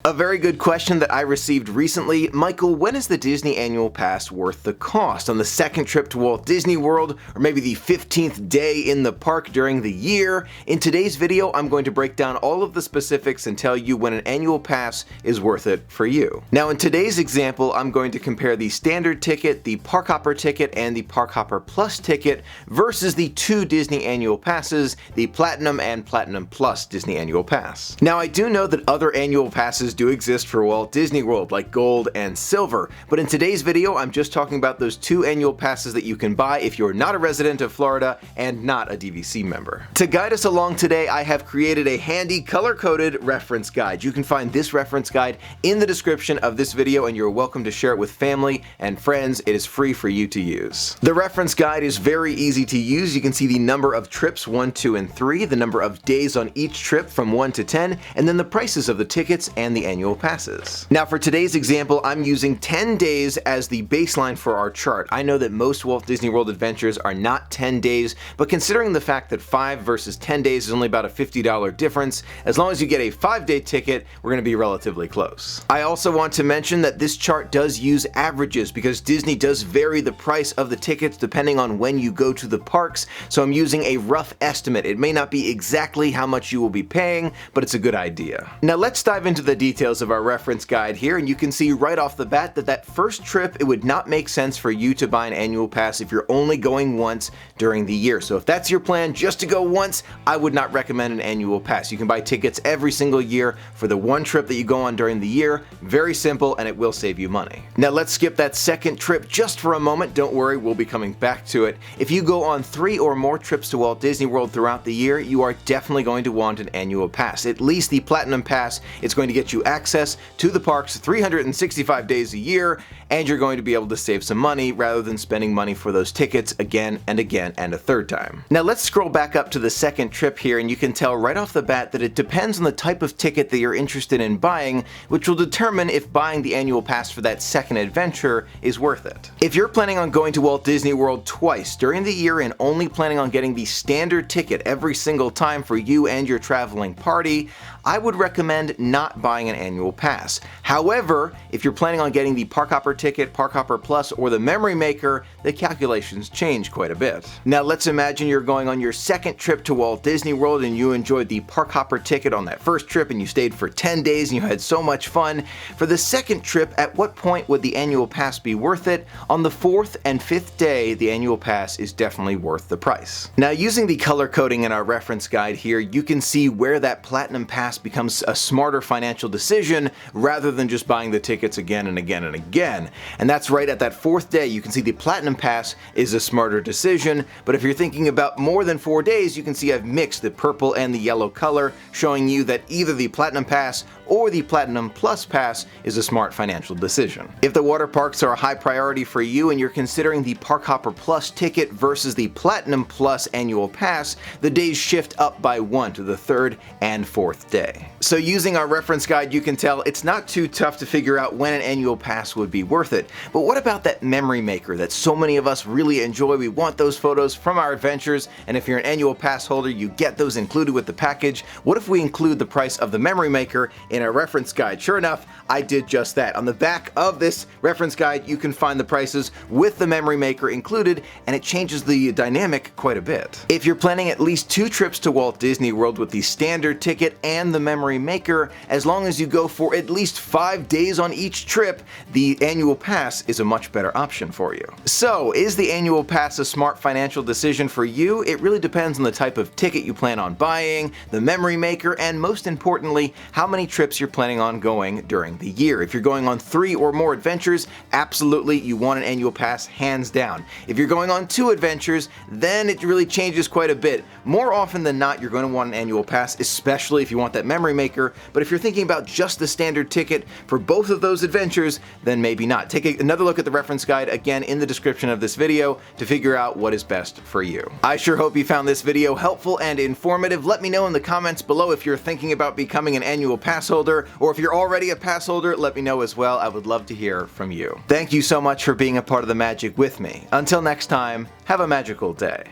A very good question that I received recently. Michael, when is the Disney Annual Pass worth the cost? On the second trip to Walt Disney World, or maybe the 15th day in the park during the year? In today's video, I'm going to break down all of the specifics and tell you when an annual pass is worth it for you. Now, in today's example, I'm going to compare the standard ticket, the Park Hopper ticket, and the Park Hopper Plus ticket versus the two Disney Annual Passes, the Platinum and Platinum Plus Disney Annual Pass. Now, I do know that other annual passes do exist for Walt Disney World, like Gold and Silver, but in today's video I'm just talking about those two annual passes that you can buy if you're not a resident of Florida and not a DVC member. To guide us along today, I have created a handy color-coded reference guide. You can find this reference guide in the description of this video, and you're welcome to share it with family and friends. It is free for you to use. The reference guide is very easy to use. You can see the number of trips 1, 2, and 3, the number of days on each trip from 1 to 10, and then the prices of the tickets and the annual passes. Now, for today's example, I'm using 10 days as the baseline for our chart. I know that most Walt Disney World adventures are not 10 days, but considering the fact that 5 versus 10 days is only about a $50 difference, as long as you get a 5-day ticket, we're going to be relatively close. I also want to mention that this chart does use averages because Disney does vary the price of the tickets depending on when you go to the parks, so I'm using a rough estimate. It may not be exactly how much you will be paying, but it's a good idea. Now let's dive into the details of our reference guide here, and you can see right off the bat that that first trip, it would not make sense for you to buy an annual pass if you're only going once during the year. So if that's your plan, just to go once, I would not recommend an annual pass. You can buy tickets every single year for the one trip that you go on during the year. Very simple, and it will save you money. Now let's skip that second trip just for a moment. Don't worry, we'll be coming back to it. If you go on 3 or more trips to Walt Disney World throughout the year, you are definitely going to want an annual pass. At least the Platinum Pass, it's going to get you access to the parks 365 days a year, and you're going to be able to save some money rather than spending money for those tickets again and again and a third time. Now let's scroll back up to the second trip here, and you can tell right off the bat that it depends on the type of ticket that you're interested in buying, which will determine if buying the annual pass for that second adventure is worth it. If you're planning on going to Walt Disney World twice during the year and only planning on getting the standard ticket every single time for you and your traveling party, I would recommend not buying an annual pass. However, if you're planning on getting the Park Hopper ticket, Park Hopper Plus, or the Memory Maker, the calculations change quite a bit. Now let's imagine you're going on your second trip to Walt Disney World and you enjoyed the Park Hopper ticket on that first trip and you stayed for 10 days and you had so much fun. For the second trip, at what point would the annual pass be worth it? On the 4th and 5th day, the annual pass is definitely worth the price. Now, using the color coding in our reference guide here, you can see where that Platinum Pass becomes a smarter financial decision rather than just buying the tickets again and again and again. And that's right at that 4th day. You can see the Platinum Pass is a smarter decision, but if you're thinking about more than 4 days, you can see I've mixed the purple and the yellow color, showing you that either the Platinum Pass or the Platinum Plus Pass is a smart financial decision. If the water parks are a high priority for you and you're considering the Park Hopper Plus ticket versus the Platinum Plus Annual Pass, the days shift up by 1 to the 3rd and 4th day. So using our reference guide, you can tell it's not too tough to figure out when an annual pass would be worth it. But what about that Memory Maker that so many of us really enjoy? We want those photos from our adventures, and if you're an annual pass holder, you get those included with the package. What if we include the price of the Memory Maker in our reference guide? Sure enough, I did just that. On the back of this reference guide, you can find the prices with the Memory Maker included, and it changes the dynamic quite a bit. If you're planning at least 2 trips to Walt Disney World with the standard ticket and the Memory Maker, as long as you go for at least 5 days on each trip, the annual pass is a much better option for you. So, is the annual pass a smart financial decision for you? It really depends on the type of ticket you plan on buying, the Memory Maker, and most importantly, how many trips you're planning on going during the year. If you're going on 3 or more adventures, absolutely you want an annual pass, hands down. If you're going on 2 adventures, then it really changes quite a bit. More often than not, you're going to want an annual pass, especially if you want that Memory Maker, but if you're thinking about just the standard ticket for both of those adventures, then maybe not. Take another look at the reference guide again in the description of this video to figure out what is best for you. I sure hope you found this video helpful and informative. Let me know in the comments below if you're thinking about becoming an annual pass holder, or if you're already a pass holder, let me know as well. I would love to hear from you. Thank you so much for being a part of the magic with me. Until next time, have a magical day.